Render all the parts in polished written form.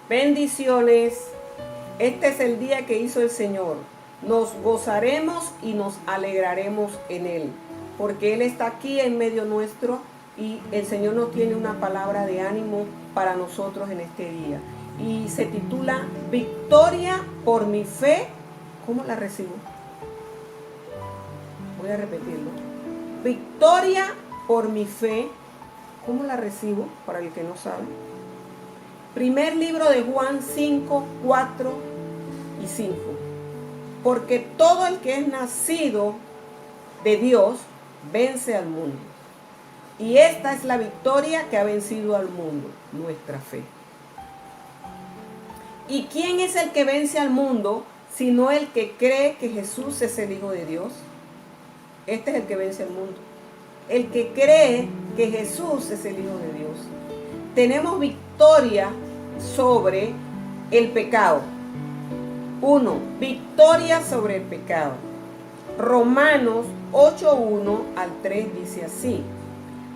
Bendiciones. Este es el día que hizo el Señor. Nos gozaremos y nos alegraremos en Él, porque Él está aquí en medio nuestro y el Señor nos tiene una palabra de ánimo para nosotros en este día. Y se titula Victoria por mi fe. ¿Cómo la recibo? Voy a repetirlo. Victoria por mi fe. ¿Cómo la recibo? Para el que no sabe. Primer libro de Juan 5, 4 y 5. Porque todo el que es nacido de Dios vence al mundo. Y esta es la victoria que ha vencido al mundo, nuestra fe. ¿Y quién es el que vence al mundo, sino el que cree que Jesús es el Hijo de Dios? Este es el que vence al mundo. El que cree que Jesús es el Hijo de Dios. Tenemos victoria sobre el pecado. 1. Victoria sobre el pecado. Romanos 8:1 al 3 dice así.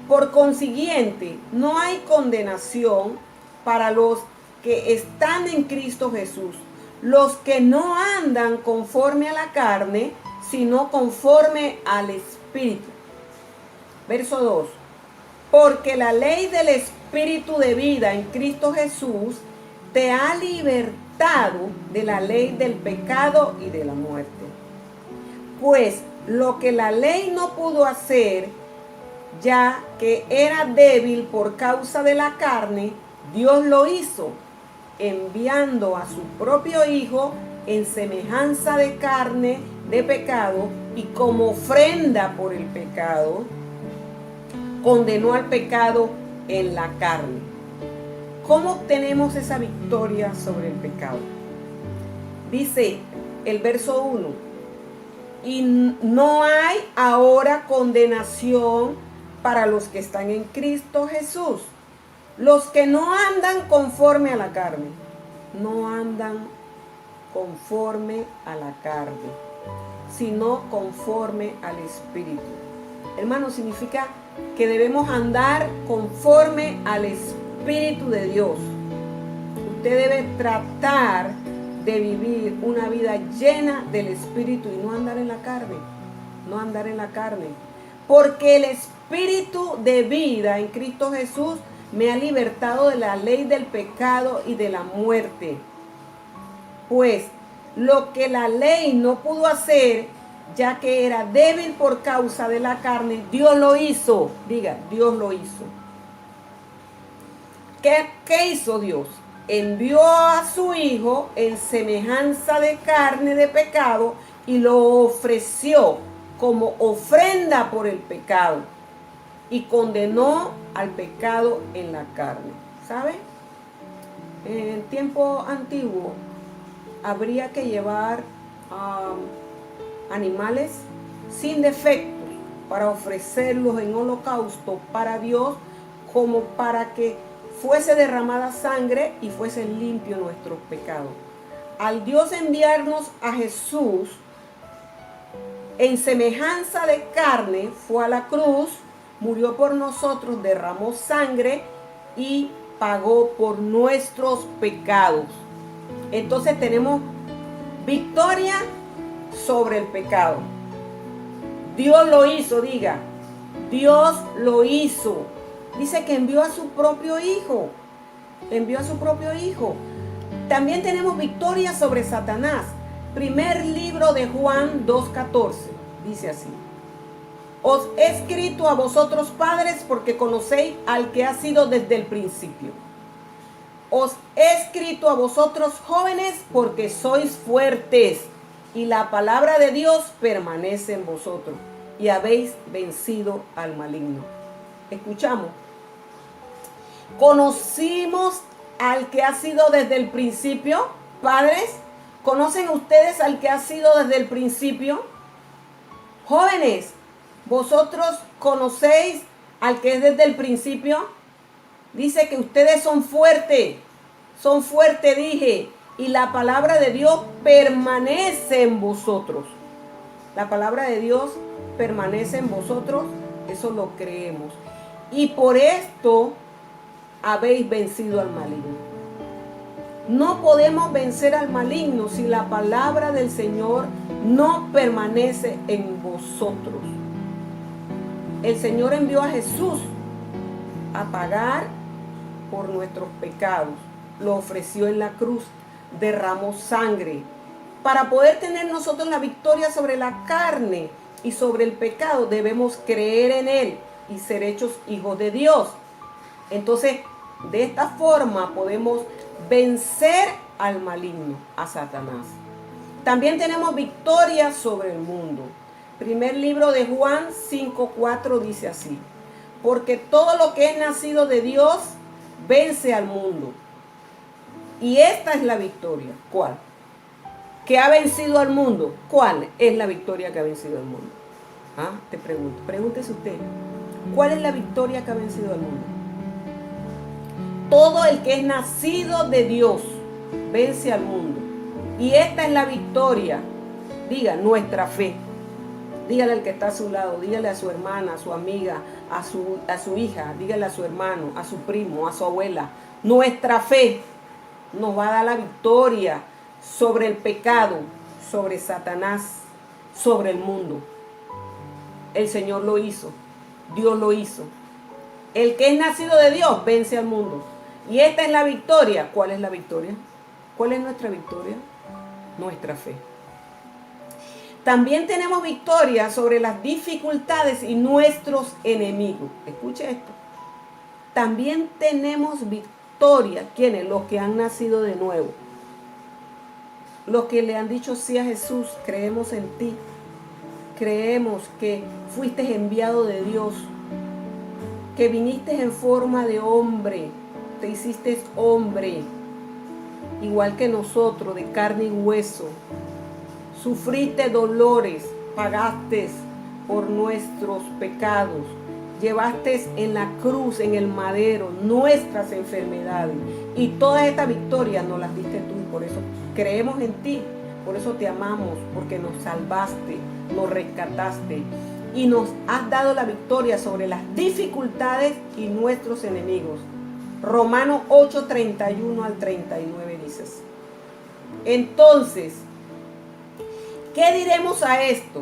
Por consiguiente, no hay condenación para los que están en Cristo Jesús, los que no andan conforme a la carne, sino conforme al Espíritu. Verso 2. Porque la ley del Espíritu de vida en Cristo Jesús te ha libertado de la ley del pecado y de la muerte. Pues lo que la ley no pudo hacer, ya que era débil por causa de la carne, Dios lo hizo, enviando a su propio Hijo en semejanza de carne de pecado, y como ofrenda por el pecado, condenó al pecado en la carne. ¿Cómo obtenemos esa victoria sobre el pecado? Dice el verso 1, y no hay ahora condenación para los que están en Cristo Jesús, los que no andan conforme a la carne, no andan conforme a la carne, sino conforme al Espíritu. Hermano, significa que debemos andar conforme al Espíritu de Dios. Usted debe tratar de vivir una vida llena del Espíritu y no andar en la carne. No andar en la carne. Porque el Espíritu de vida en Cristo Jesús me ha libertado de la ley del pecado y de la muerte. Pues lo que la ley no pudo hacer, ya que era débil por causa de la carne, Dios lo hizo. Diga, Dios lo hizo. ¿Qué hizo Dios? Envió a su Hijo en semejanza de carne de pecado y lo ofreció como ofrenda por el pecado y condenó al pecado en la carne. ¿Sabe? En el tiempo antiguo habría que llevar animales sin defectos para ofrecerlos en holocausto para Dios, como para que fuese derramada sangre y fuese limpio nuestros pecados. Al Dios enviarnos a Jesús en semejanza de carne, fue a la cruz, murió por nosotros, derramó sangre y pagó por nuestros pecados. Entonces tenemos victoria sobre el pecado. Dios lo hizo, diga, Dios lo hizo. Dice que envió a su propio Hijo. Envió a su propio Hijo. También tenemos victoria sobre Satanás. Primer libro de Juan 2:14. Dice así. Os he escrito a vosotros padres porque conocéis al que ha sido desde el principio. Os he escrito a vosotros jóvenes porque sois fuertes y la palabra de Dios permanece en vosotros y habéis vencido al maligno. Escuchamos. ¿Conocimos al que ha sido desde el principio? Padres, ¿conocen ustedes al que ha sido desde el principio? Jóvenes, ¿vosotros conocéis al que es desde el principio? Dice que ustedes son fuertes, dije, y la palabra de Dios permanece en vosotros. La palabra de Dios permanece en vosotros, eso lo creemos. Y por esto habéis vencido al maligno. No podemos vencer al maligno si la palabra del Señor no permanece en vosotros. El Señor envió a Jesús a pagar por nuestros pecados. Lo ofreció en la cruz, derramó sangre. Para poder tener nosotros la victoria sobre la carne y sobre el pecado, debemos creer en Él y ser hechos hijos de Dios. Entonces, de esta forma podemos vencer al maligno, a Satanás. También tenemos victoria sobre el mundo. Primer libro de Juan 5:4 dice así: porque todo lo que es nacido de Dios vence al mundo. Y esta es la victoria. ¿Cuál? ¿Que ha vencido al mundo? ¿Cuál es la victoria que ha vencido al mundo? ¿Ah? Te pregunto, pregúntese usted, ¿cuál es la victoria que ha vencido al mundo? Todo el que es nacido de Dios vence al mundo. Y esta es la victoria. Diga, nuestra fe. Dígale al que está a su lado, dígale a su hermana, a su amiga, a su hija, dígale a su hermano, a su primo, a su abuela. Nuestra fe nos va a dar la victoria sobre el pecado, sobre Satanás, sobre el mundo. El Señor lo hizo, Dios lo hizo. El que es nacido de Dios vence al mundo. Y esta es la victoria. ¿Cuál es la victoria? ¿Cuál es nuestra victoria? Nuestra fe. También tenemos victoria sobre las dificultades y nuestros enemigos. Escuche esto. También tenemos victoria. ¿Quiénes? Los que han nacido de nuevo. Los que le han dicho sí a Jesús. Creemos en ti. Creemos que fuiste enviado de Dios. Que viniste en forma de hombre. Te hiciste hombre. Igual que nosotros, de carne y hueso. Sufriste dolores, pagaste por nuestros pecados, llevaste en la cruz, en el madero, nuestras enfermedades. Y todas estas victorias nos las diste tú, y por eso creemos en ti, por eso te amamos, porque nos salvaste, nos rescataste y nos has dado la victoria sobre las dificultades y nuestros enemigos. Romanos 8, 31 al 39 dices. Entonces, ¿qué diremos a esto?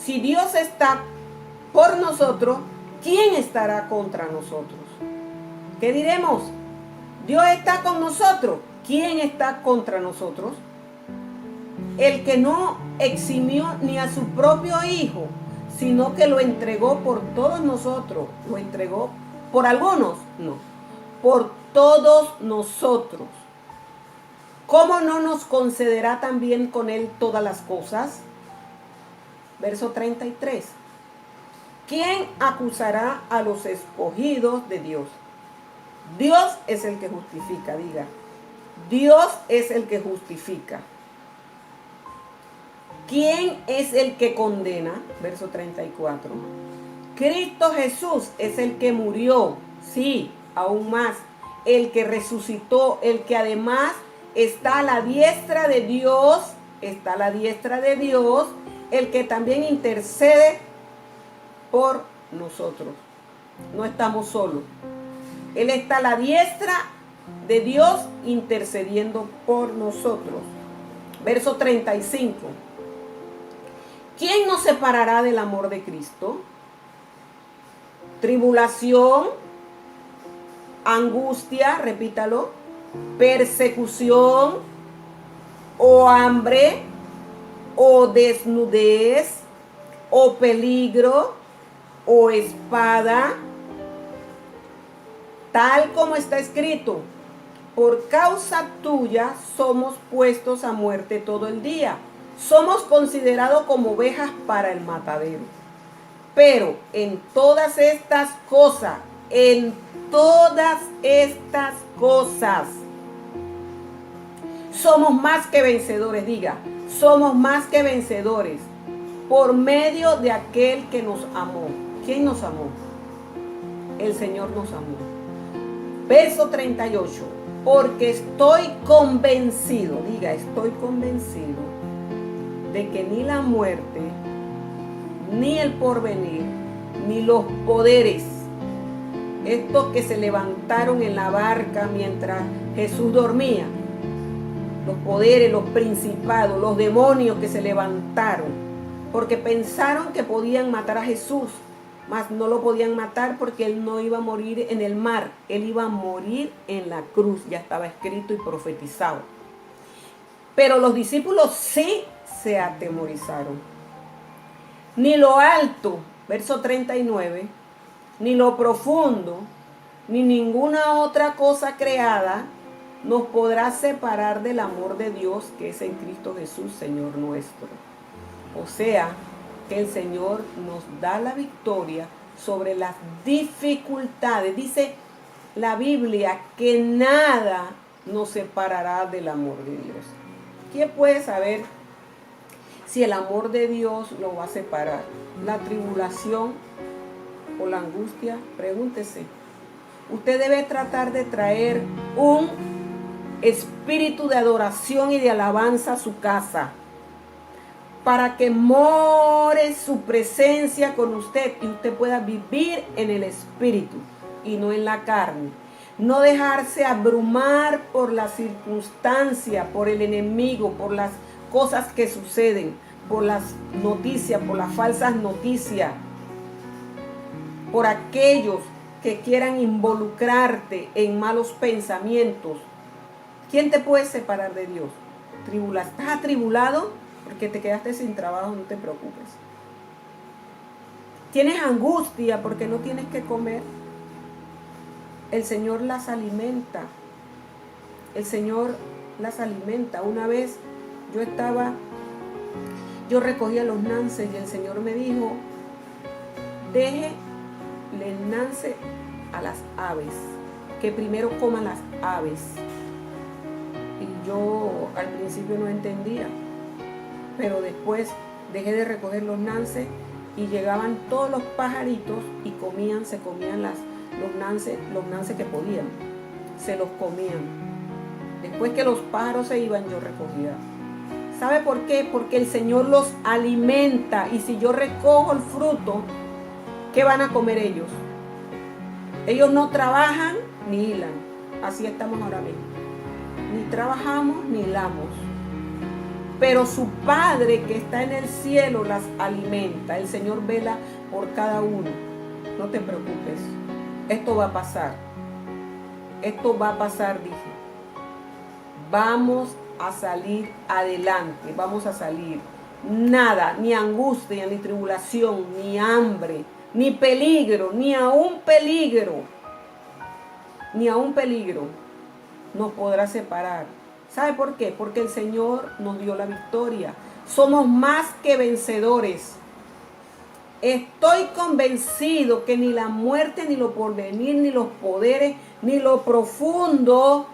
Si Dios está por nosotros, ¿quién estará contra nosotros? ¿Qué diremos? Dios está con nosotros. ¿Quién está contra nosotros? El que no eximió ni a su propio Hijo, sino que lo entregó por todos nosotros. ¿Lo entregó por algunos? No. Por todos nosotros. ¿Cómo no nos concederá también con Él todas las cosas? Verso 33. ¿Quién acusará a los escogidos de Dios? Dios es el que justifica, diga. Dios es el que justifica. ¿Quién es el que condena? Verso 34. Cristo Jesús es el que murió, sí, aún más, el que resucitó, el que además está a la diestra de Dios, el que también intercede por nosotros. No estamos solos. Él está a la diestra de Dios intercediendo por nosotros. Verso 35. ¿Quién nos separará del amor de Cristo? Tribulación, angustia, repítalo, persecución, o hambre, o desnudez, o peligro, o espada, tal como está escrito: por causa tuya somos puestos a muerte todo el día, somos considerados como ovejas para el matadero. Pero en todas estas cosas, somos más que vencedores, diga, somos más que vencedores por medio de aquel que nos amó. ¿Quién nos amó? El Señor nos amó. Verso 38. Porque estoy convencido, diga, estoy convencido de que ni la muerte, ni el porvenir, ni los poderes, estos que se levantaron en la barca mientras Jesús dormía, los poderes, los principados, los demonios que se levantaron, porque pensaron que podían matar a Jesús, mas no lo podían matar porque él no iba a morir en el mar, él iba a morir en la cruz, ya estaba escrito y profetizado. Pero los discípulos sí se atemorizaron. Ni lo alto, verso 39, ni lo profundo, ni ninguna otra cosa creada nos podrá separar del amor de Dios que es en Cristo Jesús, Señor nuestro. O sea, que el Señor nos da la victoria sobre las dificultades. Dice la Biblia que nada nos separará del amor de Dios. ¿Quién puede saber si el amor de Dios lo va a separar? ¿La tribulación o la angustia? Pregúntese. Usted debe tratar de traer un espíritu de adoración y de alabanza a su casa, para que more su presencia con usted y usted pueda vivir en el espíritu y no en la carne. No dejarse abrumar por la circunstancia, por el enemigo, por las cosas que suceden, por las noticias, por las falsas noticias, por aquellos que quieran involucrarte en malos pensamientos. ¿Quién te puede separar de Dios? ¿Estás atribulado? Porque te quedaste sin trabajo, no te preocupes. ¿Tienes angustia porque no tienes que comer? El Señor las alimenta. El Señor las alimenta. Una vez yo recogía los nances y el Señor me dijo, déjele el nance a las aves, que primero coman las aves. Y yo al principio no entendía, pero después dejé de recoger los nances y llegaban todos los pajaritos y se comían los nances que podían, se los comían. Después que los pájaros se iban, yo recogía. ¿Sabe por qué? Porque el Señor los alimenta, y si yo recojo el fruto, ¿qué van a comer ellos? Ellos no trabajan ni hilan. Así estamos ahora mismo. Ni trabajamos ni hilamos. Pero su Padre que está en el cielo las alimenta. El Señor vela por cada uno. No te preocupes. Esto va a pasar. Esto va a pasar, dije. Vamos a salir adelante. Vamos a salir. Nada, ni angustia, ni tribulación, ni hambre, ni peligro, ni aún peligro nos podrá separar. ¿Sabe por qué? Porque el Señor nos dio la victoria. Somos más que vencedores. Estoy convencido que ni la muerte, ni lo porvenir, ni los poderes, ni lo profundo,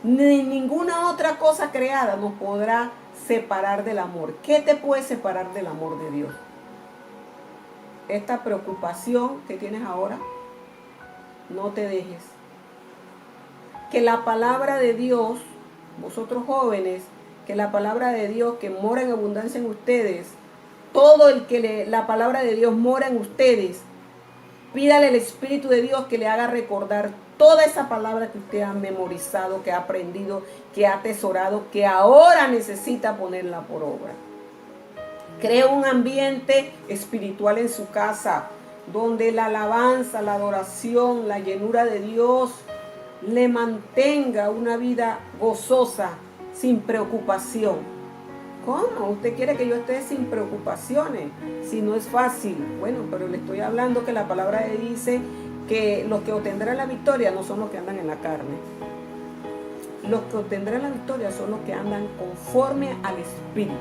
ni ninguna otra cosa creada nos podrá separar del amor. ¿Qué te puede separar del amor de Dios? Esta preocupación que tienes ahora, no te dejes. Que la palabra de Dios, vosotros jóvenes, que la palabra de Dios que mora en abundancia en ustedes, todo el que la palabra de Dios mora en ustedes, pídale al Espíritu de Dios que le haga recordar toda esa palabra que usted ha memorizado, que ha aprendido, que ha atesorado, que ahora necesita ponerla por obra. Crea un ambiente espiritual en su casa, donde la alabanza, la adoración, la llenura de Dios le mantenga una vida gozosa, sin preocupación. ¿Cómo? ¿Usted quiere que yo esté sin preocupaciones? Si no es fácil. Bueno, pero le estoy hablando que la palabra dice que los que obtendrán la victoria no son los que andan en la carne. Los que obtendrán la victoria son los que andan conforme al Espíritu,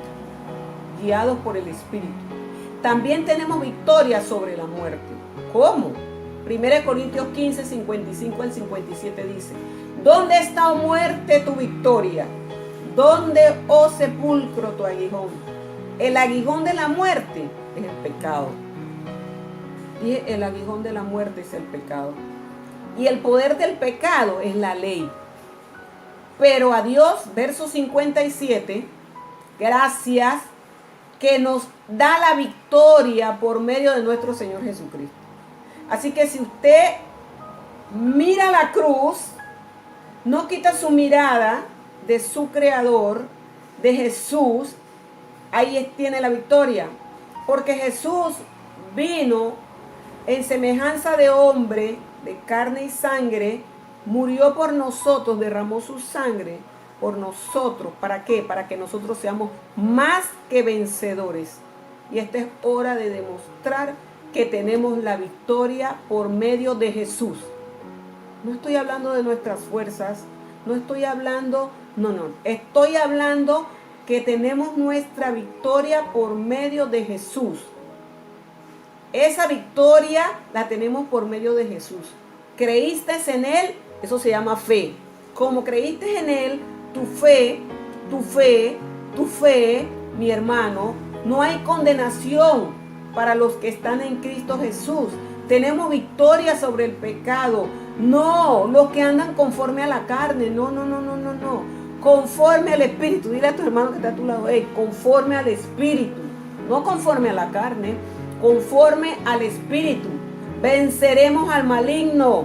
guiados por el Espíritu. También tenemos victoria sobre la muerte. ¿Cómo? 1 Corintios 15, 55 al 57 dice: ¿Dónde está, oh muerte, tu victoria? ¿Dónde, oh sepulcro, tu aguijón? El aguijón de la muerte es el pecado. Y el aguijón de la muerte es el pecado. Y el poder del pecado es la ley. Pero a Dios, verso 57, gracias, que nos da la victoria por medio de nuestro Señor Jesucristo. Así que si usted mira la cruz, no quita su mirada de su Creador, de Jesús, ahí tiene la victoria. Porque Jesús vino en semejanza de hombre, de carne y sangre, murió por nosotros, derramó su sangre por nosotros. ¿Para qué? Para que nosotros seamos más que vencedores. Y esta es hora de demostrar que tenemos la victoria por medio de Jesús. No estoy hablando de nuestras fuerzas, no estoy hablando, estoy hablando que tenemos nuestra victoria por medio de Jesús. Esa victoria la tenemos por medio de Jesús. ¿Creíste en Él? Eso se llama fe. Como creíste en Él, tu fe, mi hermano, no hay condenación para los que están en Cristo Jesús. Tenemos victoria sobre el pecado. No, los que andan conforme a la carne. No. Conforme al Espíritu. Dile a tu hermano que está a tu lado, conforme al Espíritu. No conforme a la carne, conforme al Espíritu. Venceremos al maligno.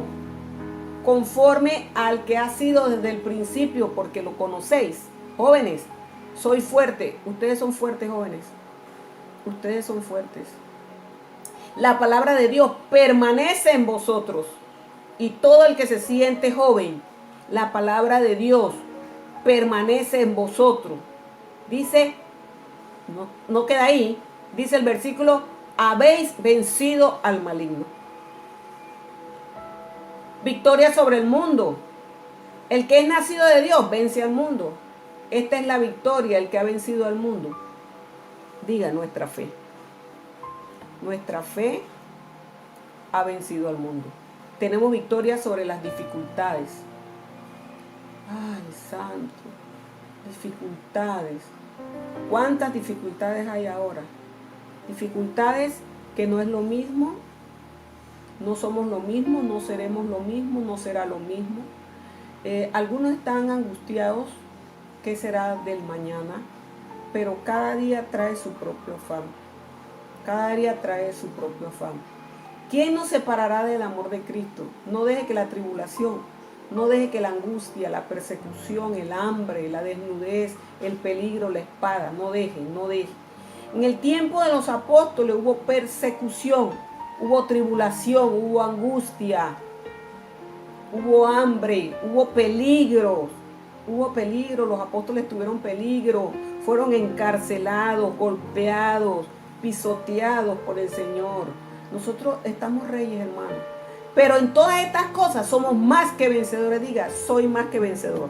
Conforme al que ha sido desde el principio, porque lo conocéis. Jóvenes, soy fuerte. Ustedes son fuertes, jóvenes. Ustedes son fuertes. La palabra de Dios permanece en vosotros. Y todo el que se siente joven, la palabra de Dios permanece en vosotros. Dice, no queda ahí, dice el versículo, habéis vencido al maligno. Victoria sobre el mundo. El que es nacido de Dios vence al mundo. Esta es la victoria, el que ha vencido al mundo. Diga, nuestra fe. Nuestra fe ha vencido al mundo. Tenemos victoria sobre las dificultades. Ay, santo. Dificultades. ¿Cuántas dificultades hay ahora? Dificultades que no es lo mismo. No somos lo mismo, no seremos lo mismo, no será lo mismo. Algunos están angustiados. ¿Qué será del mañana? Pero cada día trae su propio afán. Cada día trae su propio afán. ¿Quién nos separará del amor de Cristo? No deje que la tribulación, no deje que la angustia, la persecución, el hambre, la desnudez, el peligro, la espada, no deje. En el tiempo de los apóstoles hubo persecución, hubo tribulación, hubo angustia, hubo hambre, hubo peligros. Los apóstoles tuvieron peligro, fueron encarcelados, golpeados, pisoteados por el Señor. Nosotros estamos reyes, hermano. Pero en todas estas cosas somos más que vencedores. Diga, soy más que vencedor.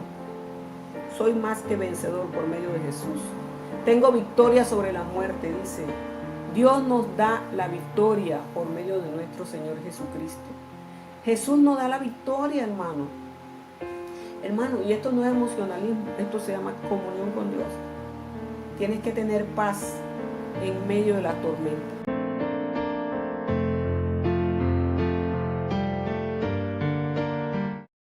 Soy más que vencedor por medio de Jesús. Tengo victoria sobre la muerte, dice. Dios nos da la victoria por medio de nuestro Señor Jesucristo. Jesús nos da la victoria, hermano. Hermano, y esto no es emocionalismo, esto se llama comunión con Dios. Tienes que tener paz en medio de la tormenta.